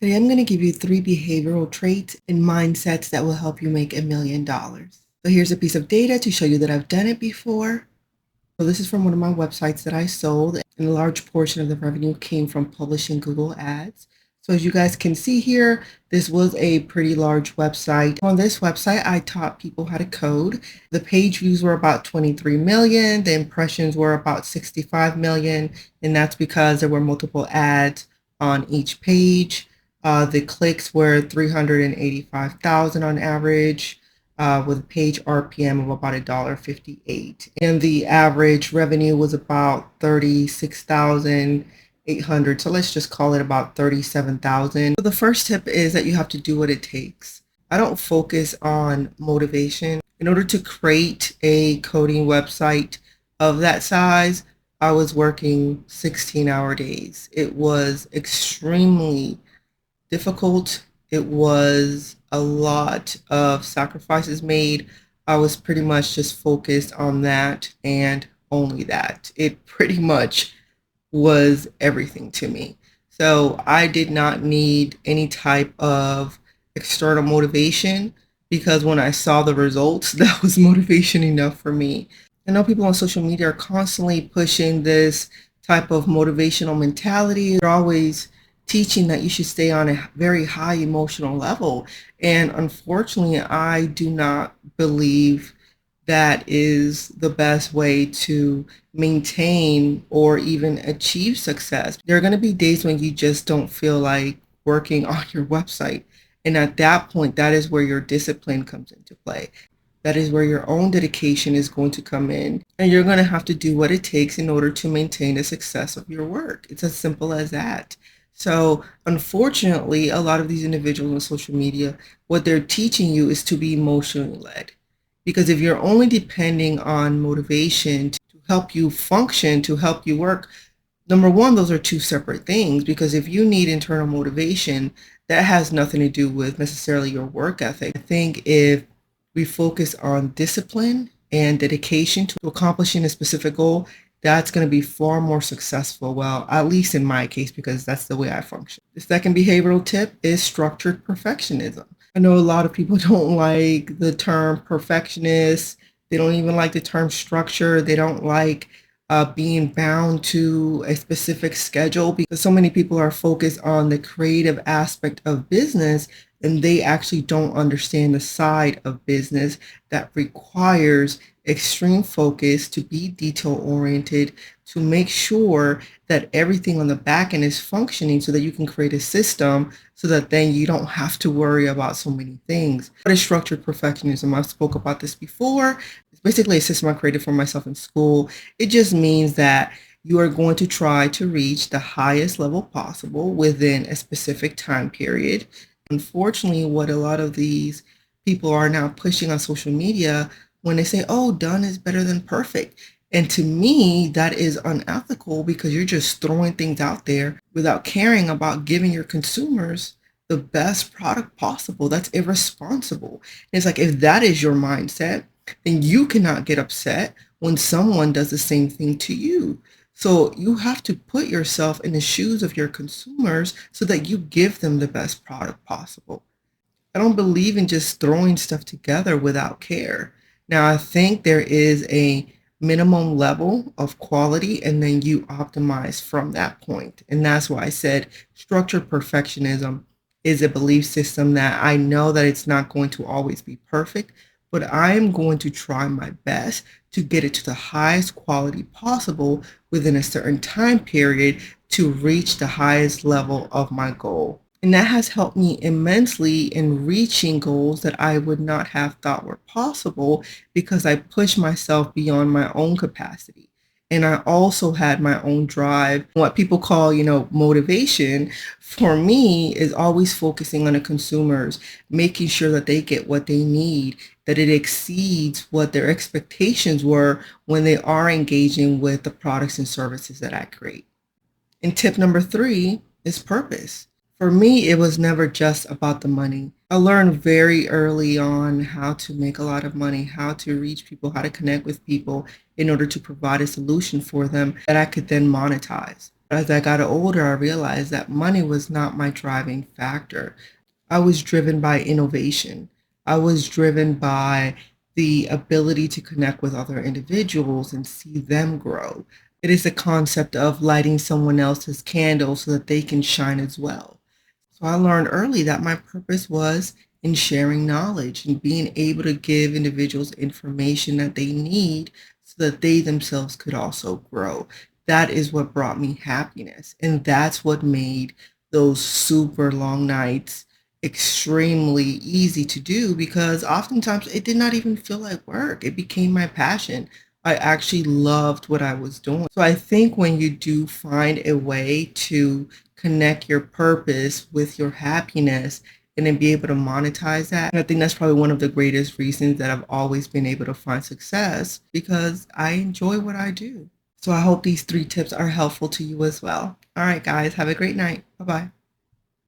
Today, I'm going to give you 3 behavioral traits and mindsets that will help you make $1 million. So here's a piece of data to show you that I've done it before. So this is from one of my websites that I sold, and a large portion of the revenue came from publishing Google Ads. So as you guys can see here, this was a pretty large website. On this website, I taught people how to code. The page views were about 23 million. The impressions were about 65 million. And that's because there were multiple ads on each page. The clicks were 385,000 on average, with a page RPM of about $1.58. And the average revenue was about 36,800. So let's just call it about 37,000. So the first tip is that you have to do what it takes. I don't focus on motivation. In order to create a coding website of that size, I was working 16-hour days. It was extremely difficult. It was a lot of sacrifices made. I was pretty much just focused on that and only that. It pretty much was everything to me. So I did not need any type of external motivation because when I saw the results, that was motivation enough for me. I know people on social media are constantly pushing this type of motivational mentality. They're always teaching that you should stay on a very high emotional level. And unfortunately, I do not believe that is the best way to maintain or even achieve success. There are going to be days when you just don't feel like working on your website. And at that point, that is where your discipline comes into play. That is where your own dedication is going to come in. And you're going to have to do what it takes in order to maintain the success of your work. It's as simple as that. So unfortunately, a lot of these individuals on social media, what they're teaching you is to be emotionally led. Because if you're only depending on motivation to help you function, to help you work, number one, those are two separate things. Because if you need internal motivation, that has nothing to do with necessarily your work ethic. I think if we focus on discipline and dedication to accomplishing a specific goal, that's going to be far more successful. Well, at least in my case, because that's the way I function. The second behavioral tip is structured perfectionism. I know a lot of people don't like the term perfectionist. They don't even like the term structure. They don't like being bound to a specific schedule because so many people are focused on the creative aspect of business and they actually don't understand the side of business that requires extreme focus, to be detail oriented, to make sure that everything on the back end is functioning so that you can create a system so that then you don't have to worry about so many things. What is structured perfectionism? I've spoke about this before. It's basically a system I created for myself in school. It just means that you are going to try to reach the highest level possible within a specific time period. Unfortunately, what a lot of these people are now pushing on social media when they say, oh, done is better than perfect. And to me, that is unethical because you're just throwing things out there without caring about giving your consumers the best product possible. That's irresponsible. And it's like, if that is your mindset, then you cannot get upset when someone does the same thing to you. So you have to put yourself in the shoes of your consumers so that you give them the best product possible. I don't believe in just throwing stuff together without care. Now, I think there is a minimum level of quality and then you optimize from that point. And that's why I said structured perfectionism is a belief system that I know that it's not going to always be perfect, but I am going to try my best to get it to the highest quality possible within a certain time period to reach the highest level of my goal. And that has helped me immensely in reaching goals that I would not have thought were possible because I pushed myself beyond my own capacity. And I also had my own drive. What people call, motivation for me is always focusing on the consumers, making sure that they get what they need, that it exceeds what their expectations were when they are engaging with the products and services that I create. And tip number 3 is purpose. For me, it was never just about the money. I learned very early on how to make a lot of money, how to reach people, how to connect with people in order to provide a solution for them that I could then monetize. As I got older, I realized that money was not my driving factor. I was driven by innovation. I was driven by the ability to connect with other individuals and see them grow. It is the concept of lighting someone else's candle so that they can shine as well. So I learned early that my purpose was in sharing knowledge and being able to give individuals information that they need so that they themselves could also grow. That is what brought me happiness. And that's what made those super long nights extremely easy to do because oftentimes it did not even feel like work. It became my passion. I actually loved what I was doing. So I think when you do find a way to connect your purpose with your happiness and then be able to monetize that, and I think that's probably one of the greatest reasons that I've always been able to find success because I enjoy what I do. So I hope these 3 tips are helpful to you as well. All right, guys, have a great night. Bye bye.